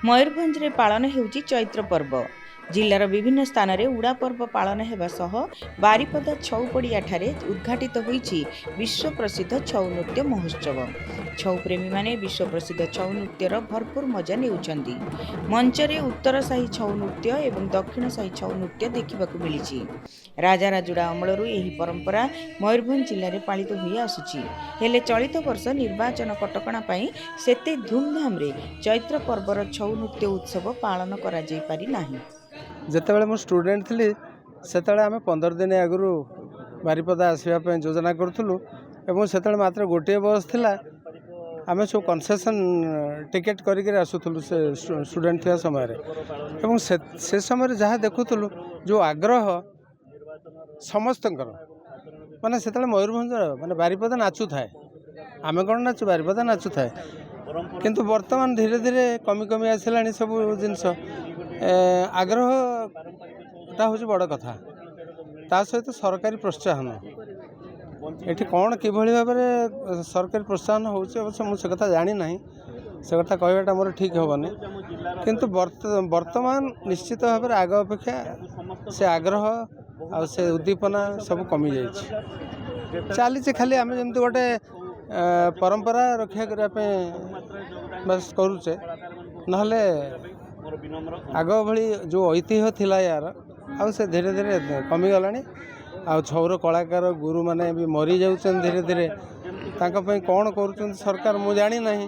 मयूरभंज रे पालन हेउची चैत्र पर्व। जिल्लार विभिन्न स्थान रे उड़ा पर्व पालन हेबा सह बारिपदा छौ पड़िया ठारे उद्घाटित होईची विश्व प्रसिद्ध छौ नृत्य महोत्सव। छौ प्रेमी माने विश्व प्रसिद्ध छौ नृत्यर भरपूर मजा नेउछंदी। मंच रे उत्तर साही छौ नृत्य एवं दक्षिण साही छौ नृत्य देखिबाकू मिलिची। राजा राजुड़ा अमलरू एही परंपरा मयूरभंज जिल्ला रे पालित होई आसुची। हेले चलित वर्ष निर्वाचन कटकणा पई सेते धूमधाम रे चैत्र पर्वर छौ नृत्य उत्सव पालन करा जाई पारि नाही। जितेबाला मु स्टूडेंट थी से आम 15 दिन आगु बारिपदा आसवाई योजना करूँ और से मात्र गोटे बस थिला आम सब कनसेसन टिकेट करके आसूलु से स्टूडेंट थी समय एवं से समय जहाँ देखुलु जो आग्रह समस्त माने से मयूरभंज माने बारिपदा नाचु थाए आम कौन नाचु बारिपदा नाचु थाए किंतु वर्तमान धीरे धीरे कमी कमी आसला सब जिनस आग्रहटा हूँ बड़ कथा ता सहित सरकारी प्रोत्साहन ये कौन कि भाव में सरकारी प्रोत्साहन होवश्य मुझे कथा जानी ना से कथा कहवाटा मोर ठीक हेनी किंतु वर्तमान निश्चित भाव में आग अपेक्षा से आग्रह आ से उद्दीपना सब कमी जाइए चली खाली आम जमी गोटे परंपरा रक्षा करने बस करुचे नहले आग भली जो ऐतिह्य थिला यार आ से धीरे धीरे कमीगला आ छौर कलाकार गुरु माने भी मरी जाउछन धीरे धीरे तांका पई कौन करुछन सरकार मु जानी नहीं।